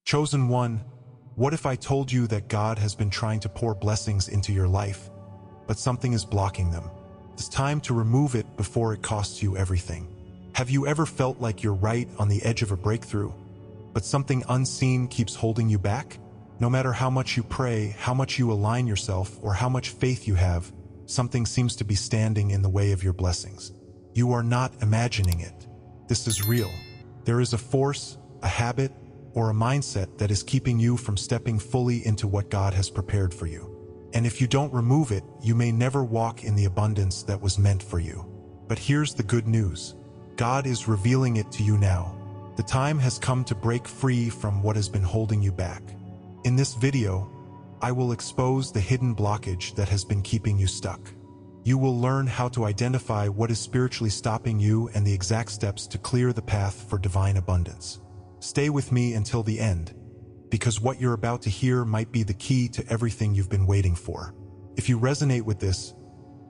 Chosen one, what if I told you that God has been trying to pour blessings into your life, but something is blocking them? It's time to remove it before it costs you everything. Have you ever felt like you're right on the edge of a breakthrough, but something unseen keeps holding you back? No matter how much you pray, how much you align yourself, or how much faith you have, something seems to be standing in the way of your blessings. You are not imagining it. This is real. There is a force, a habit, or a mindset that is keeping you from stepping fully into what God has prepared for you. And if you don't remove it, you may never walk in the abundance that was meant for you. But here's the good news. God is revealing it to you now. The time has come to break free from what has been holding you back. In this video, I will expose the hidden blockage that has been keeping you stuck. You will learn how to identify what is spiritually stopping you and the exact steps to clear the path for divine abundance. Stay with me until the end, because what you're about to hear might be the key to everything you've been waiting for. If you resonate with this,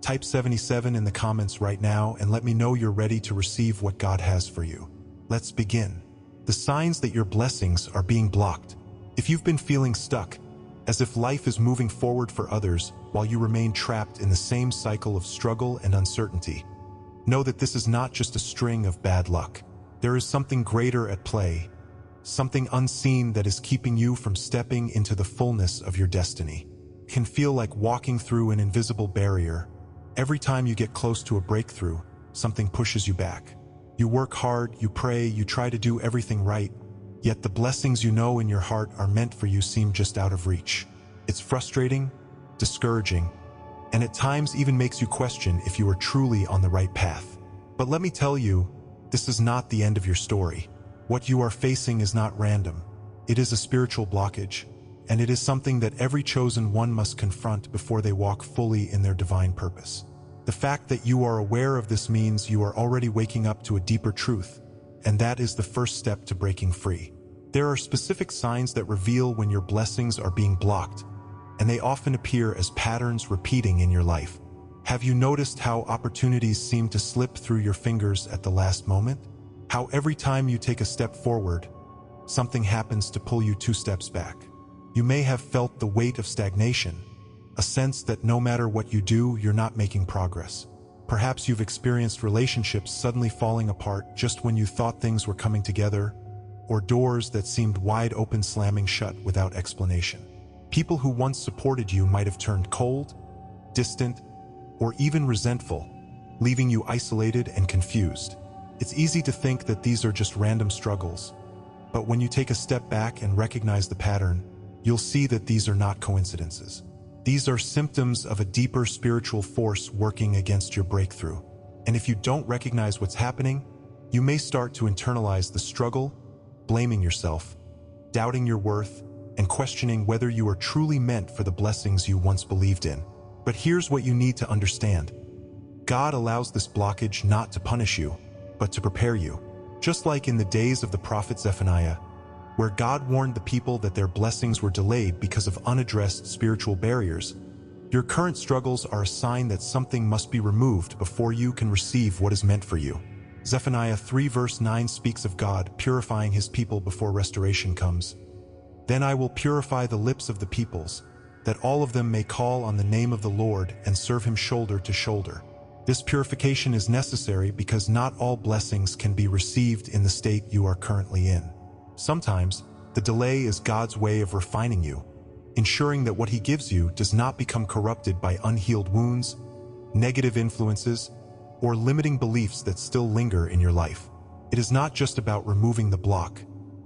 type 77 in the comments right now and let me know you're ready to receive what God has for you. Let's begin. The signs that your blessings are being blocked. If you've been feeling stuck, as if life is moving forward for others while you remain trapped in the same cycle of struggle and uncertainty, know that this is not just a string of bad luck. There is something greater at play, something unseen that is keeping you from stepping into the fullness of your destiny. It can feel like walking through an invisible barrier. Every time you get close to a breakthrough, something pushes you back. You work hard, you pray, you try to do everything right, yet the blessings you know in your heart are meant for you seem just out of reach. It's frustrating, discouraging, and at times even makes you question if you are truly on the right path. But let me tell you, this is not the end of your story. What you are facing is not random. It is a spiritual blockage, and it is something that every chosen one must confront before they walk fully in their divine purpose. The fact that you are aware of this means you are already waking up to a deeper truth, and that is the first step to breaking free. There are specific signs that reveal when your blessings are being blocked, and they often appear as patterns repeating in your life. Have you noticed how opportunities seem to slip through your fingers at the last moment? How every time you take a step forward, something happens to pull you 2 steps back. You may have felt the weight of stagnation, a sense that no matter what you do, you're not making progress. Perhaps you've experienced relationships suddenly falling apart just when you thought things were coming together, or doors that seemed wide open slamming shut without explanation. People who once supported you might have turned cold, distant, or even resentful, leaving you isolated and confused. It's easy to think that these are just random struggles, but when you take a step back and recognize the pattern, you'll see that these are not coincidences. These are symptoms of a deeper spiritual force working against your breakthrough. And if you don't recognize what's happening, you may start to internalize the struggle, blaming yourself, doubting your worth, and questioning whether you are truly meant for the blessings you once believed in. But here's what you need to understand. God allows this blockage not to punish you, but to prepare you. Just like in the days of the prophet Zephaniah, where God warned the people that their blessings were delayed because of unaddressed spiritual barriers, your current struggles are a sign that something must be removed before you can receive what is meant for you. Zephaniah 3 verse 9 speaks of God purifying his people before restoration comes. Then I will purify the lips of the peoples, that all of them may call on the name of the Lord and serve him shoulder to shoulder. This purification is necessary because not all blessings can be received in the state you are currently in. Sometimes, the delay is God's way of refining you, ensuring that what he gives you does not become corrupted by unhealed wounds, negative influences, or limiting beliefs that still linger in your life. It is not just about removing the block.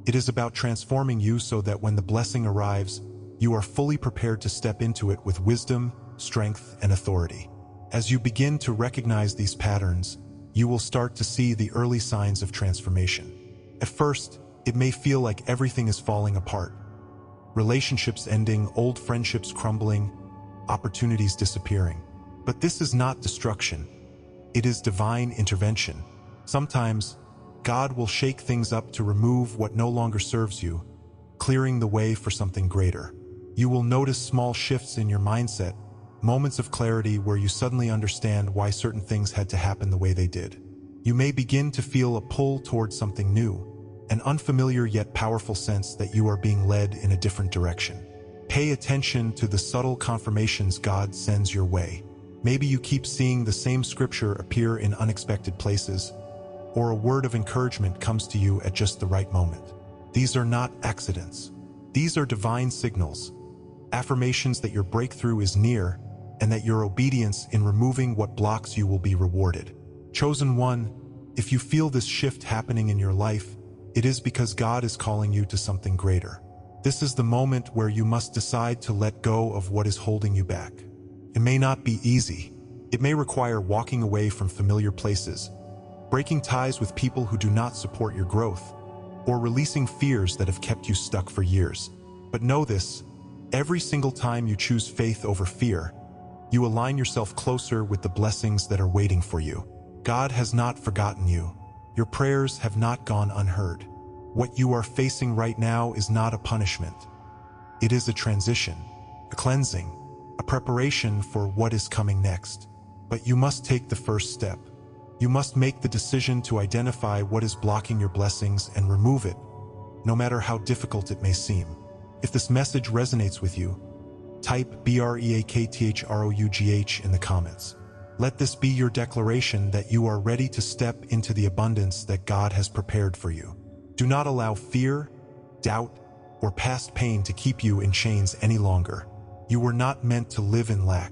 It is about transforming you so that when the blessing arrives, you are fully prepared to step into it with wisdom, strength, and authority. As you begin to recognize these patterns, you will start to see the early signs of transformation. At first, it may feel like everything is falling apart. Relationships ending, old friendships crumbling, opportunities disappearing. But this is not destruction. It is divine intervention. Sometimes, God will shake things up to remove what no longer serves you, clearing the way for something greater. You will notice small shifts in your mindset, moments of clarity where you suddenly understand why certain things had to happen the way they did. You may begin to feel a pull towards something new, an unfamiliar yet powerful sense that you are being led in a different direction. Pay attention to the subtle confirmations God sends your way. Maybe you keep seeing the same scripture appear in unexpected places, or a word of encouragement comes to you at just the right moment. These are not accidents. These are divine signals, affirmations that your breakthrough is near and that your obedience in removing what blocks you will be rewarded. Chosen one, if you feel this shift happening in your life, it is because God is calling you to something greater. This is the moment where you must decide to let go of what is holding you back. It may not be easy. It may require walking away from familiar places, breaking ties with people who do not support your growth, or releasing fears that have kept you stuck for years. But know this, every single time you choose faith over fear, you align yourself closer with the blessings that are waiting for you. God has not forgotten you. Your prayers have not gone unheard. What you are facing right now is not a punishment. It is a transition, a cleansing, a preparation for what is coming next. But you must take the first step. You must make the decision to identify what is blocking your blessings and remove it, no matter how difficult it may seem. If this message resonates with you, type BREAKTHROUGH in the comments. Let this be your declaration that you are ready to step into the abundance that God has prepared for you. Do not allow fear, doubt, or past pain to keep you in chains any longer. You were not meant to live in lack.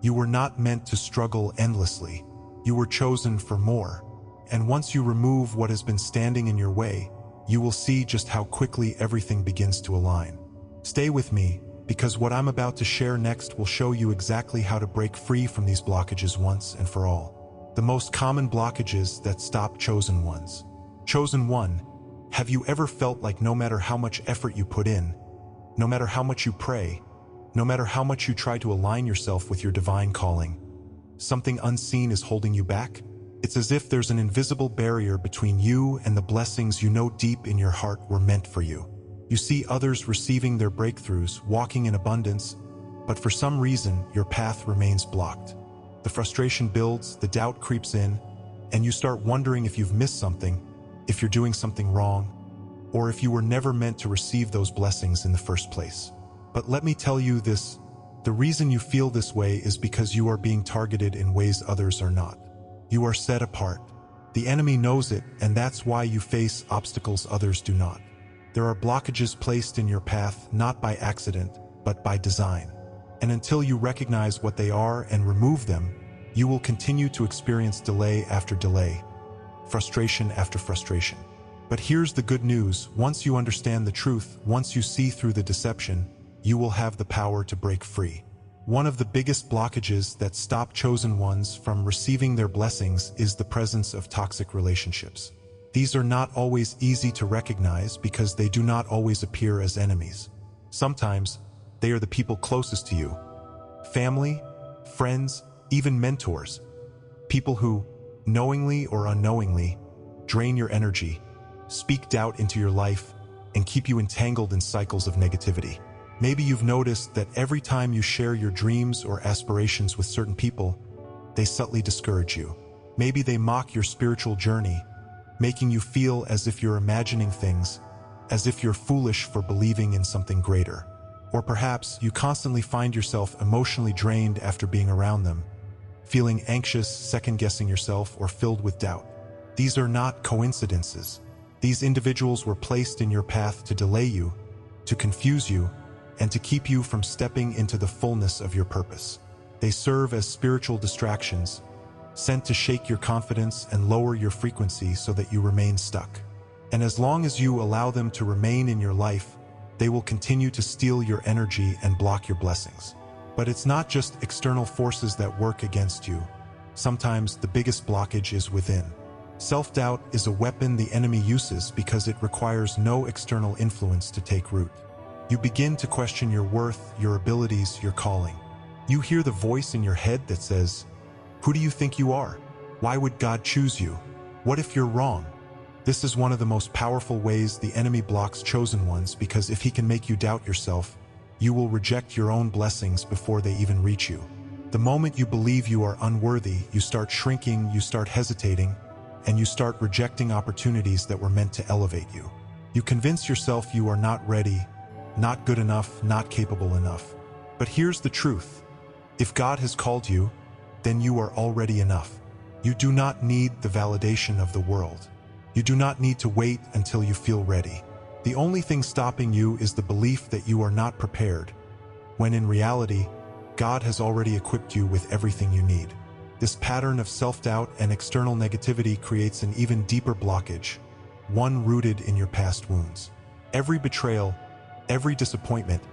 You were not meant to struggle endlessly. You were chosen for more. And once you remove what has been standing in your way, you will see just how quickly everything begins to align. Stay with me, because what I'm about to share next will show you exactly how to break free from these blockages once and for all. The most common blockages that stop chosen ones. Chosen one, have you ever felt like no matter how much effort you put in, no matter how much you pray, no matter how much you try to align yourself with your divine calling, something unseen is holding you back? It's as if there's an invisible barrier between you and the blessings you know deep in your heart were meant for you. You see others receiving their breakthroughs, walking in abundance, but for some reason, your path remains blocked. The frustration builds, the doubt creeps in, and you start wondering if you've missed something, if you're doing something wrong, or if you were never meant to receive those blessings in the first place. But let me tell you this, the reason you feel this way is because you are being targeted in ways others are not. You are set apart. The enemy knows it, and that's why you face obstacles others do not. There are blockages placed in your path not by accident, but by design. And until you recognize what they are and remove them, you will continue to experience delay after delay, frustration after frustration. But here's the good news, once you understand the truth, once you see through the deception, you will have the power to break free. One of the biggest blockages that stop chosen ones from receiving their blessings is the presence of toxic relationships. These are not always easy to recognize because they do not always appear as enemies. Sometimes, they are the people closest to you. Family, friends, even mentors. People who, knowingly or unknowingly, drain your energy, speak doubt into your life, and keep you entangled in cycles of negativity. Maybe you've noticed that every time you share your dreams or aspirations with certain people, they subtly discourage you. Maybe they mock your spiritual journey, making you feel as if you're imagining things, as if you're foolish for believing in something greater. Or perhaps you constantly find yourself emotionally drained after being around them, feeling anxious, second-guessing yourself, or filled with doubt. These are not coincidences. These individuals were placed in your path to delay you, to confuse you, and to keep you from stepping into the fullness of your purpose. They serve as spiritual distractions, sent to shake your confidence and lower your frequency so that you remain stuck. And as long as you allow them to remain in your life, they will continue to steal your energy and block your blessings. But it's not just external forces that work against you. Sometimes the biggest blockage is within. Self-doubt is a weapon the enemy uses because it requires no external influence to take root. You begin to question your worth, your abilities, your calling. You hear the voice in your head that says, "Who do you think you are? Why would God choose you? What if you're wrong?" This is one of the most powerful ways the enemy blocks chosen ones, because if he can make you doubt yourself, you will reject your own blessings before they even reach you. The moment you believe you are unworthy, you start shrinking, you start hesitating, and you start rejecting opportunities that were meant to elevate you. You convince yourself you are not ready, not good enough, not capable enough. But here's the truth. If God has called you, then you are already enough. You do not need the validation of the world. You do not need to wait until you feel ready. The only thing stopping you is the belief that you are not prepared, when in reality, God has already equipped you with everything you need. This pattern of self-doubt and external negativity creates an even deeper blockage, one rooted in your past wounds. Every betrayal, every disappointment,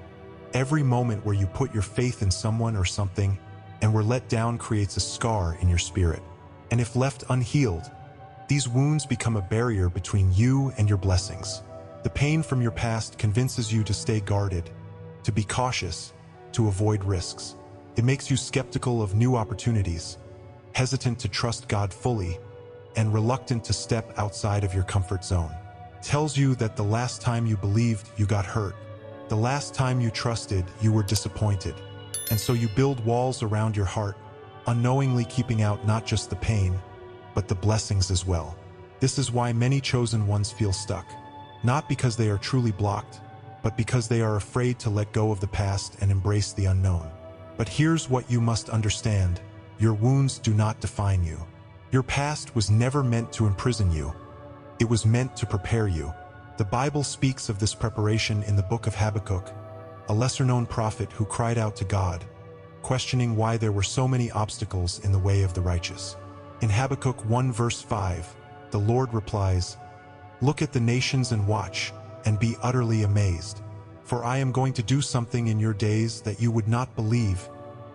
every moment where you put your faith in someone or something and were let down creates a scar in your spirit. And if left unhealed, these wounds become a barrier between you and your blessings. The pain from your past convinces you to stay guarded, to be cautious, to avoid risks. It makes you skeptical of new opportunities, hesitant to trust God fully, and reluctant to step outside of your comfort zone. It tells you that the last time you believed, you got hurt. The last time you trusted, you were disappointed. And so you build walls around your heart, unknowingly keeping out not just the pain, but the blessings as well. This is why many chosen ones feel stuck, not because they are truly blocked, but because they are afraid to let go of the past and embrace the unknown. But here's what you must understand. Your wounds do not define you. Your past was never meant to imprison you. It was meant to prepare you. The Bible speaks of this preparation in the book of Habakkuk, a lesser-known prophet who cried out to God, questioning why there were so many obstacles in the way of the righteous. In Habakkuk 1 verse 5, the Lord replies, "Look at the nations and watch, and be utterly amazed. For I am going to do something in your days that you would not believe,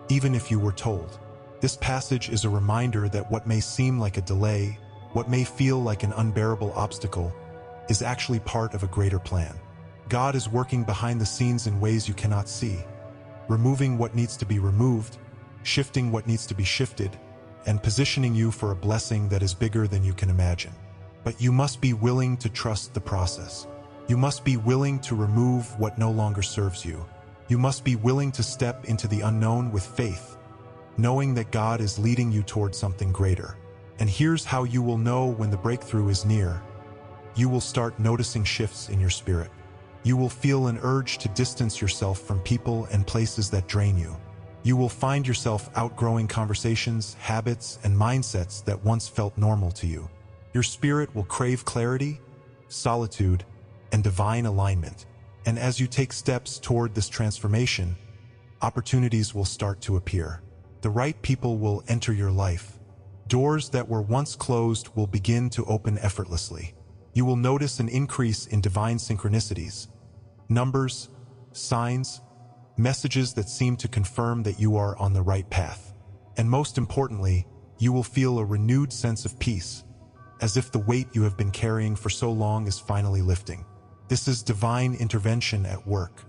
even if you were told." This passage is a reminder that what may seem like a delay, what may feel like an unbearable obstacle, is actually part of a greater plan. God is working behind the scenes in ways you cannot see, removing what needs to be removed, shifting what needs to be shifted, and positioning you for a blessing that is bigger than you can imagine. But you must be willing to trust the process. You must be willing to remove what no longer serves you. You must be willing to step into the unknown with faith, knowing that God is leading you toward something greater. And here's how you will know when the breakthrough is near. You will start noticing shifts in your spirit. You will feel an urge to distance yourself from people and places that drain you. You will find yourself outgrowing conversations, habits, and mindsets that once felt normal to you. Your spirit will crave clarity, solitude, and divine alignment. And as you take steps toward this transformation, opportunities will start to appear. The right people will enter your life. Doors that were once closed will begin to open effortlessly. You will notice an increase in divine synchronicities, numbers, signs, messages that seem to confirm that you are on the right path. And most importantly, you will feel a renewed sense of peace, as if the weight you have been carrying for so long is finally lifting. This is divine intervention at work.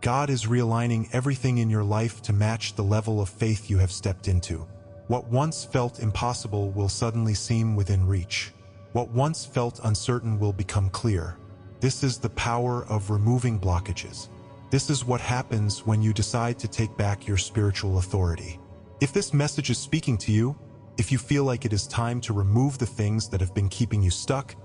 God is realigning everything in your life to match the level of faith you have stepped into. What once felt impossible will suddenly seem within reach. What once felt uncertain will become clear. This is the power of removing blockages. This is what happens when you decide to take back your spiritual authority. If this message is speaking to you, if you feel like it is time to remove the things that have been keeping you stuck,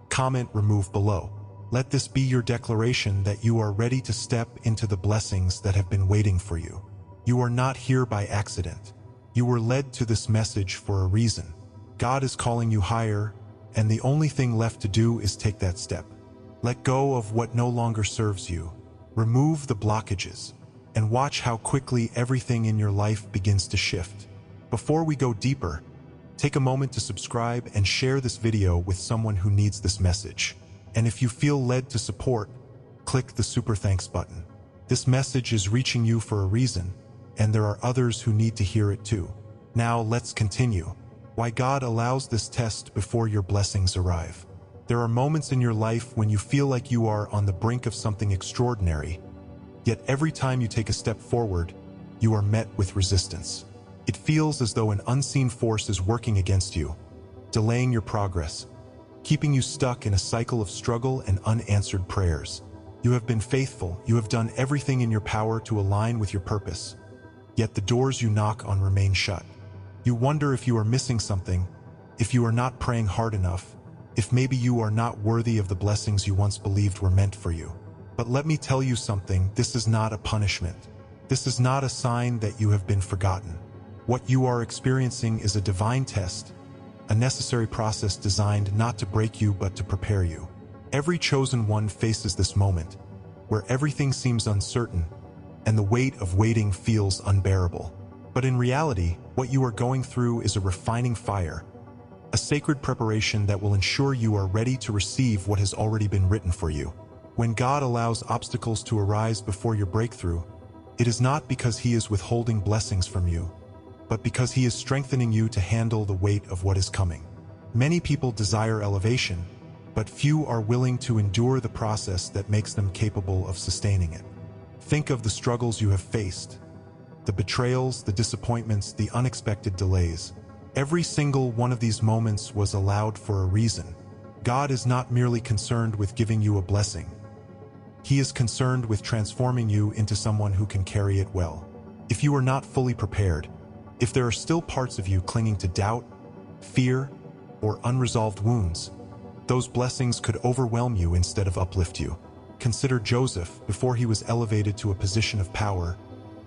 comment "remove" below. Let this be your declaration that you are ready to step into the blessings that have been waiting for you. You are not here by accident. You were led to this message for a reason. God is calling you higher, and the only thing left to do is take that step. Let go of what no longer serves you. Remove the blockages, and watch how quickly everything in your life begins to shift. Before we go deeper, take a moment to subscribe and share this video with someone who needs this message. And if you feel led to support, click the super thanks button. This message is reaching you for a reason, and there are others who need to hear it too. Now let's continue. Why God allows this test before your blessings arrive. There are moments in your life when you feel like you are on the brink of something extraordinary, yet every time you take a step forward, you are met with resistance. It feels as though an unseen force is working against you, delaying your progress, keeping you stuck in a cycle of struggle and unanswered prayers. You have been faithful, you have done everything in your power to align with your purpose, yet the doors you knock on remain shut. You wonder if you are missing something, if you are not praying hard enough, if maybe you are not worthy of the blessings you once believed were meant for you. But let me tell you something, this is not a punishment. This is not a sign that you have been forgotten. What you are experiencing is a divine test, a necessary process designed not to break you but to prepare you. Every chosen one faces this moment, where everything seems uncertain, and the weight of waiting feels unbearable. But in reality, what you are going through is a refining fire, a sacred preparation that will ensure you are ready to receive what has already been written for you. When God allows obstacles to arise before your breakthrough, it is not because He is withholding blessings from you, but because He is strengthening you to handle the weight of what is coming. Many people desire elevation, but few are willing to endure the process that makes them capable of sustaining it. Think of the struggles you have faced, the betrayals, the disappointments, the unexpected delays. Every single one of these moments was allowed for a reason. God is not merely concerned with giving you a blessing. He is concerned with transforming you into someone who can carry it well. If you are not fully prepared, if there are still parts of you clinging to doubt, fear, or unresolved wounds, those blessings could overwhelm you instead of uplift you. Consider Joseph. Before he was elevated to a position of power,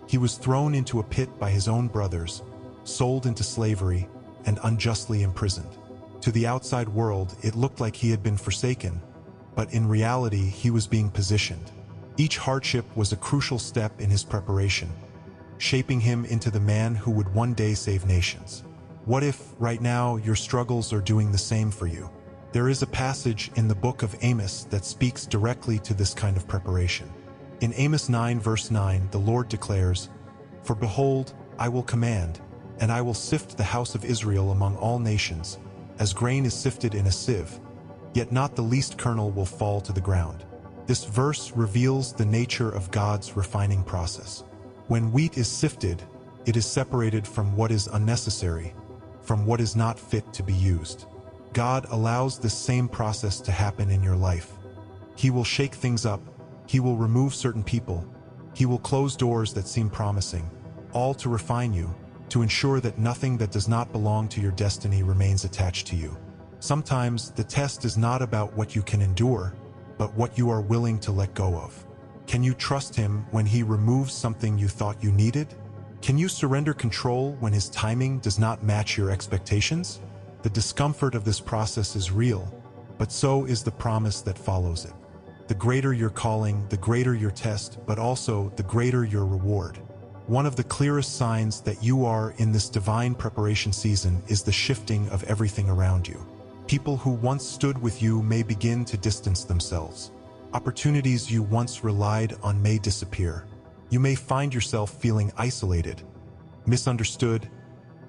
he was thrown into a pit by his own brothers, sold into slavery, and unjustly imprisoned. To the outside world, it looked like he had been forsaken, but in reality, he was being positioned. Each hardship was a crucial step in his preparation, shaping him into the man who would one day save nations. What if, right now, your struggles are doing the same for you? There is a passage in the book of Amos that speaks directly to this kind of preparation. In Amos 9 verse 9, the Lord declares, "For behold, I will command, and I will sift the house of Israel among all nations, as grain is sifted in a sieve, yet not the least kernel will fall to the ground." This verse reveals the nature of God's refining process. When wheat is sifted, it is separated from what is unnecessary, from what is not fit to be used. God allows this same process to happen in your life. He will shake things up. He will remove certain people. He will close doors that seem promising, all to refine you, to ensure that nothing that does not belong to your destiny remains attached to you. Sometimes the test is not about what you can endure, but what you are willing to let go of. Can you trust Him when He removes something you thought you needed? Can you surrender control when His timing does not match your expectations? The discomfort of this process is real, but so is the promise that follows it. The greater your calling, the greater your test, but also the greater your reward. One of the clearest signs that you are in this divine preparation season is the shifting of everything around you. People who once stood with you may begin to distance themselves. Opportunities you once relied on may disappear. You may find yourself feeling isolated, misunderstood,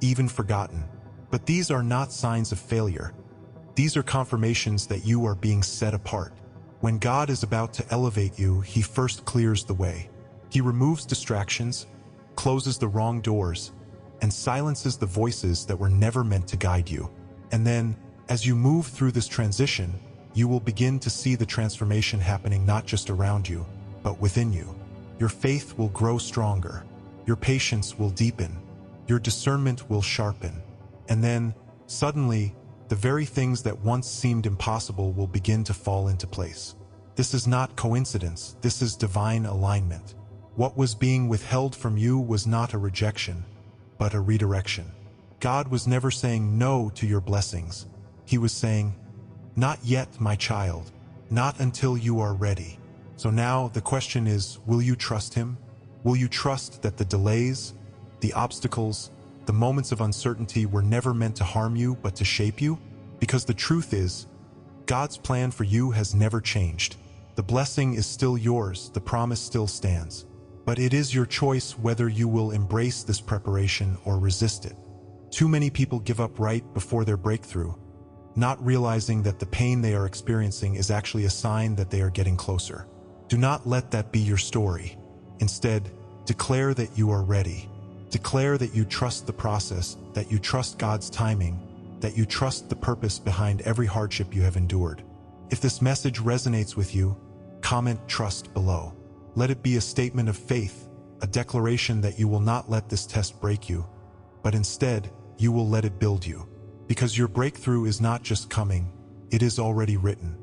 even forgotten. But these are not signs of failure. These are confirmations that you are being set apart. When God is about to elevate you, He first clears the way. He removes distractions, closes the wrong doors, and silences the voices that were never meant to guide you. And then, as you move through this transition, you will begin to see the transformation happening not just around you, but within you. Your faith will grow stronger. Your patience will deepen. Your discernment will sharpen. And then, suddenly, the very things that once seemed impossible will begin to fall into place. This is not coincidence, this is divine alignment. What was being withheld from you was not a rejection, but a redirection. God was never saying no to your blessings. He was saying, "Not yet, my child, not until you are ready." So now the question is, will you trust Him? Will you trust that the delays, the obstacles, the moments of uncertainty were never meant to harm you, but to shape you? Because the truth is, God's plan for you has never changed. The blessing is still yours, the promise still stands. But it is your choice whether you will embrace this preparation or resist it. Too many people give up right before their breakthrough, not realizing that the pain they are experiencing is actually a sign that they are getting closer. Do not let that be your story. Instead, declare that you are ready. Declare that you trust the process, that you trust God's timing, that you trust the purpose behind every hardship you have endured. If this message resonates with you, comment "trust" below. Let it be a statement of faith, a declaration that you will not let this test break you, but instead, you will let it build you. Because your breakthrough is not just coming, it is already written.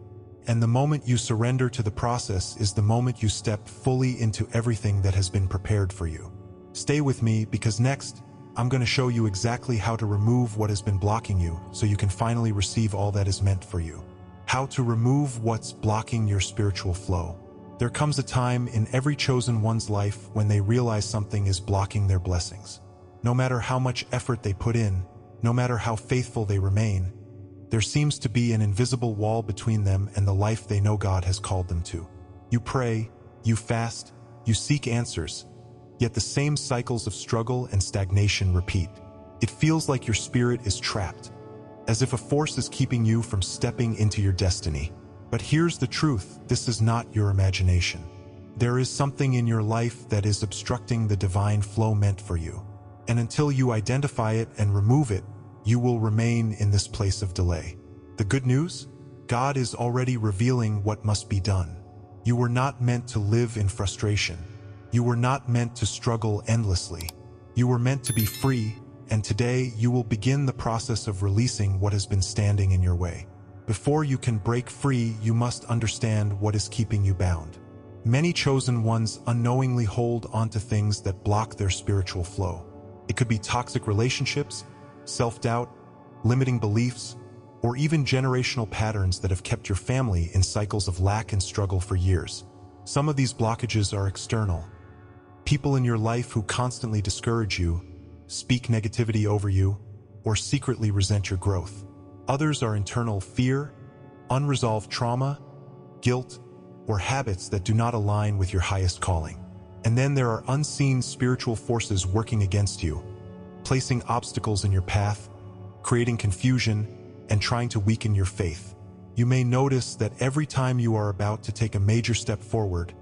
And the moment you surrender to the process is the moment you step fully into everything that has been prepared for you. Stay with me, because next, I'm going to show you exactly how to remove what has been blocking you so you can finally receive all that is meant for you. How to remove what's blocking your spiritual flow. There comes a time in every chosen one's life when they realize something is blocking their blessings. No matter how much effort they put in, no matter how faithful they remain, there seems to be an invisible wall between them and the life they know God has called them to. You pray, you fast, you seek answers, yet the same cycles of struggle and stagnation repeat. It feels like your spirit is trapped, as if a force is keeping you from stepping into your destiny. But here's the truth: this is not your imagination. There is something in your life that is obstructing the divine flow meant for you. And until you identify it and remove it, you will remain in this place of delay. The good news? God is already revealing what must be done. You were not meant to live in frustration. You were not meant to struggle endlessly. You were meant to be free, and today you will begin the process of releasing what has been standing in your way. Before you can break free, you must understand what is keeping you bound. Many chosen ones unknowingly hold onto things that block their spiritual flow. It could be toxic relationships, self-doubt, limiting beliefs, or even generational patterns that have kept your family in cycles of lack and struggle for years. Some of these blockages are external. People in your life who constantly discourage you, speak negativity over you, or secretly resent your growth. Others are internal: fear, unresolved trauma, guilt, or habits that do not align with your highest calling. And then there are unseen spiritual forces working against you, placing obstacles in your path, creating confusion, and trying to weaken your faith. You may notice that every time you are about to take a major step forward,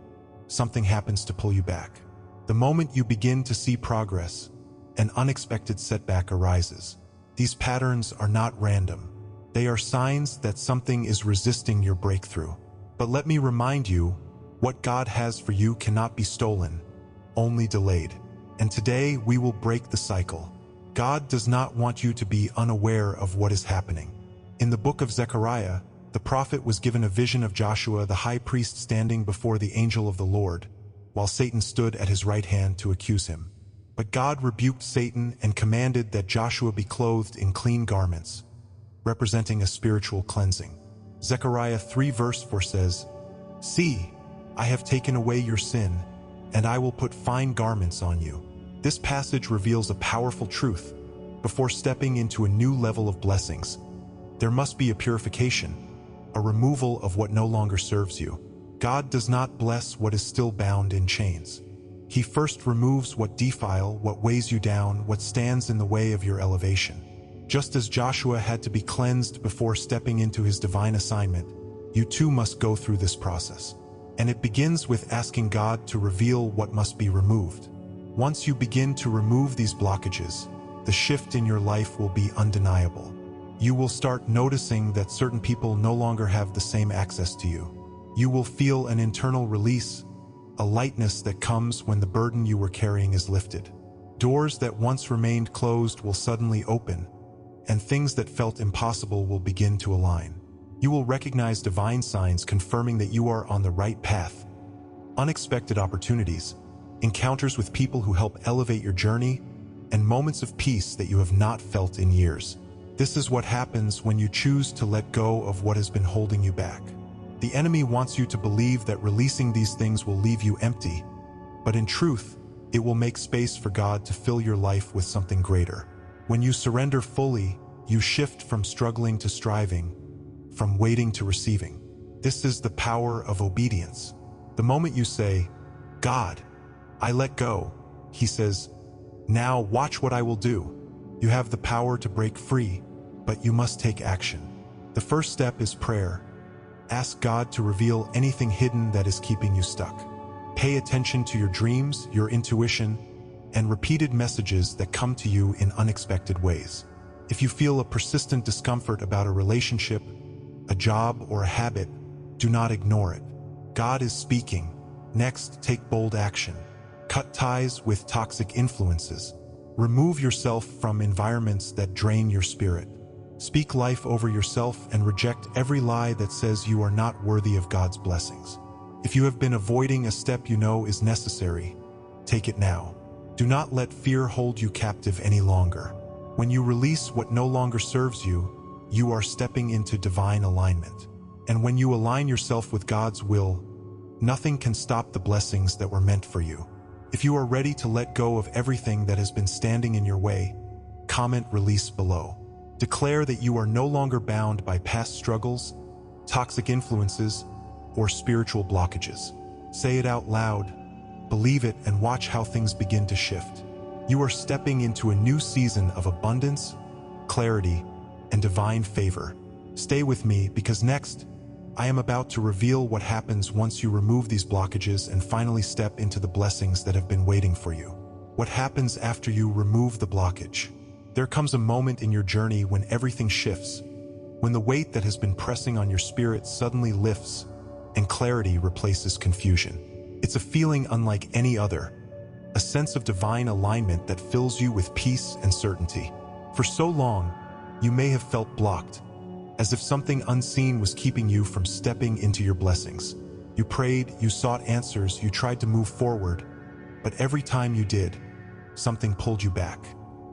something happens to pull you back. The moment you begin to see progress, an unexpected setback arises. These patterns are not random. They are signs that something is resisting your breakthrough. But let me remind you, what God has for you cannot be stolen, only delayed. And today we will break the cycle. God does not want you to be unaware of what is happening. In the book of Zechariah, the prophet was given a vision of Joshua the high priest standing before the angel of the Lord, while Satan stood at his right hand to accuse him. But God rebuked Satan and commanded that Joshua be clothed in clean garments, representing a spiritual cleansing. Zechariah 3 verse 4 says, "See, I have taken away your sin, and I will put fine garments on you." This passage reveals a powerful truth. Before stepping into a new level of blessings, there must be a purification, a removal of what no longer serves you. God does not bless what is still bound in chains. He first removes what defile, what weighs you down, what stands in the way of your elevation. Just as Joshua had to be cleansed before stepping into his divine assignment, you too must go through this process. And it begins with asking God to reveal what must be removed. Once you begin to remove these blockages, the shift in your life will be undeniable. You will start noticing that certain people no longer have the same access to you. You will feel an internal release, a lightness that comes when the burden you were carrying is lifted. Doors that once remained closed will suddenly open, and things that felt impossible will begin to align. You will recognize divine signs confirming that you are on the right path. Unexpected opportunities, encounters with people who help elevate your journey, and moments of peace that you have not felt in years. This is what happens when you choose to let go of what has been holding you back. The enemy wants you to believe that releasing these things will leave you empty, but in truth, it will make space for God to fill your life with something greater. When you surrender fully, you shift from struggling to striving, from waiting to receiving. This is the power of obedience. The moment you say, "God, I let go," He says, "Now watch what I will do." You have the power to break free, but you must take action. The first step is prayer. Ask God to reveal anything hidden that is keeping you stuck. Pay attention to your dreams, your intuition, and repeated messages that come to you in unexpected ways. If you feel a persistent discomfort about a relationship, a job, or a habit, do not ignore it. God is speaking. Next, take bold action. Cut ties with toxic influences. Remove yourself from environments that drain your spirit. Speak life over yourself and reject every lie that says you are not worthy of God's blessings. If you have been avoiding a step you know is necessary, take it now. Do not let fear hold you captive any longer. When you release what no longer serves you, you are stepping into divine alignment. And when you align yourself with God's will, nothing can stop the blessings that were meant for you. If you are ready to let go of everything that has been standing in your way, comment release below. Declare that you are no longer bound by past struggles, toxic influences, or spiritual blockages. Say it out loud, believe it, and watch how things begin to shift. You are stepping into a new season of abundance, clarity, and divine favor. Stay with me because next, I am about to reveal what happens once you remove these blockages and finally step into the blessings that have been waiting for you. What happens after you remove the blockage? There comes a moment in your journey when everything shifts, when the weight that has been pressing on your spirit suddenly lifts and clarity replaces confusion. It's a feeling unlike any other, a sense of divine alignment that fills you with peace and certainty. For so long, you may have felt blocked, as if something unseen was keeping you from stepping into your blessings. You prayed, you sought answers, you tried to move forward, but every time you did, something pulled you back.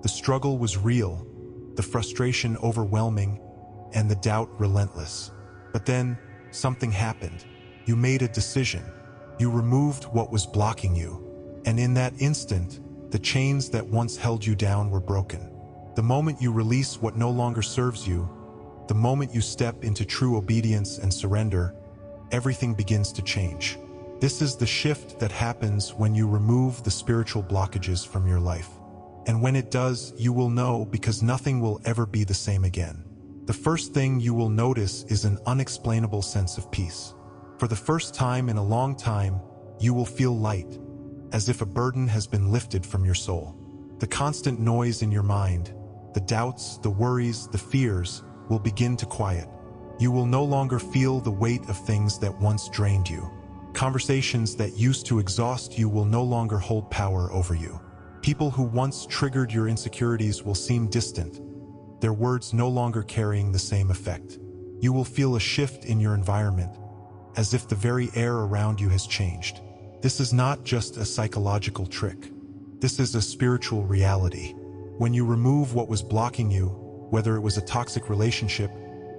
The struggle was real, the frustration overwhelming, and the doubt relentless. But then, something happened. You made a decision. You removed what was blocking you. And in that instant, the chains that once held you down were broken. The moment you release what no longer serves you, the moment you step into true obedience and surrender, everything begins to change. This is the shift that happens when you remove the spiritual blockages from your life. And when it does, you will know because nothing will ever be the same again. The first thing you will notice is an unexplainable sense of peace. For the first time in a long time, you will feel light, as if a burden has been lifted from your soul. The constant noise in your mind, the doubts, the worries, the fears, will begin to quiet. You will no longer feel the weight of things that once drained you. Conversations that used to exhaust you will no longer hold power over you. People who once triggered your insecurities will seem distant, their words no longer carrying the same effect. You will feel a shift in your environment, as if the very air around you has changed. This is not just a psychological trick. This is a spiritual reality. When you remove what was blocking you, whether it was a toxic relationship,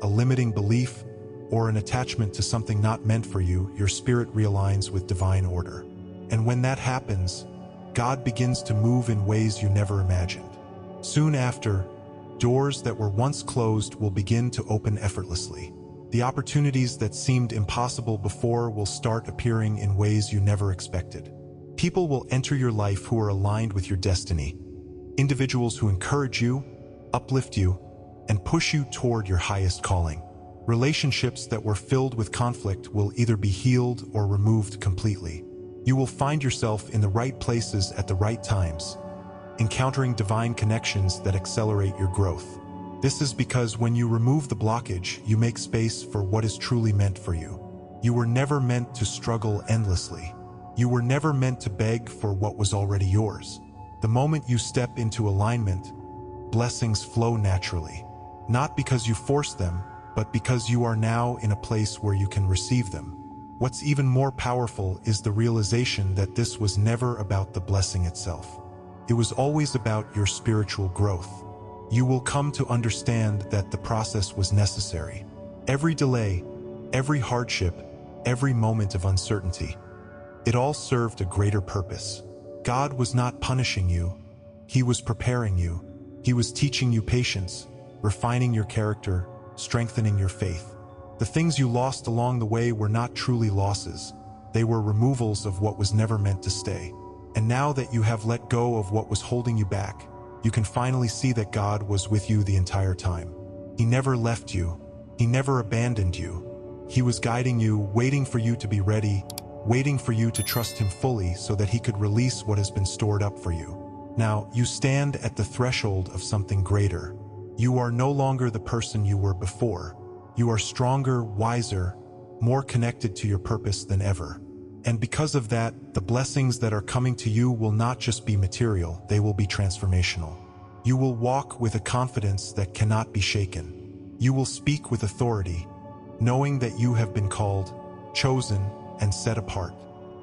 a limiting belief, or an attachment to something not meant for you, your spirit realigns with divine order. And when that happens, God begins to move in ways you never imagined. Soon after, doors that were once closed will begin to open effortlessly. The opportunities that seemed impossible before will start appearing in ways you never expected. People will enter your life who are aligned with your destiny. Individuals who encourage you, uplift you, and push you toward your highest calling. Relationships that were filled with conflict will either be healed or removed completely. You will find yourself in the right places at the right times, encountering divine connections that accelerate your growth. This is because when you remove the blockage, you make space for what is truly meant for you. You were never meant to struggle endlessly. You were never meant to beg for what was already yours. The moment you step into alignment, blessings flow naturally, not because you force them, but because you are now in a place where you can receive them. What's even more powerful is the realization that this was never about the blessing itself. It was always about your spiritual growth. You will come to understand that the process was necessary. Every delay, every hardship, every moment of uncertainty, it all served a greater purpose. God was not punishing you. He was preparing you. He was teaching you patience, refining your character, strengthening your faith. The things you lost along the way were not truly losses. They were removals of what was never meant to stay. And now that you have let go of what was holding you back, you can finally see that God was with you the entire time. He never left you. He never abandoned you. He was guiding you, waiting for you to be ready, waiting for you to trust Him fully so that He could release what has been stored up for you. Now, you stand at the threshold of something greater. You are no longer the person you were before. You are stronger, wiser, more connected to your purpose than ever. And because of that, the blessings that are coming to you will not just be material, they will be transformational. You will walk with a confidence that cannot be shaken, You will speak with authority, knowing that you have been called, chosen, and set apart.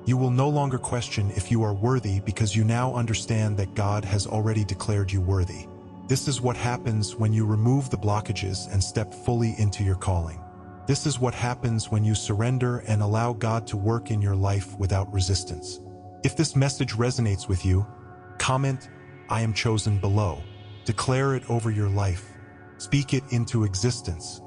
You will no longer question if you are worthy because you now understand that God has already declared you worthy. This is what happens when you remove the blockages and step fully into your calling. This is what happens when you surrender and allow God to work in your life without resistance. If this message resonates with you, comment, "I am chosen" below. Declare it over your life. Speak it into existence.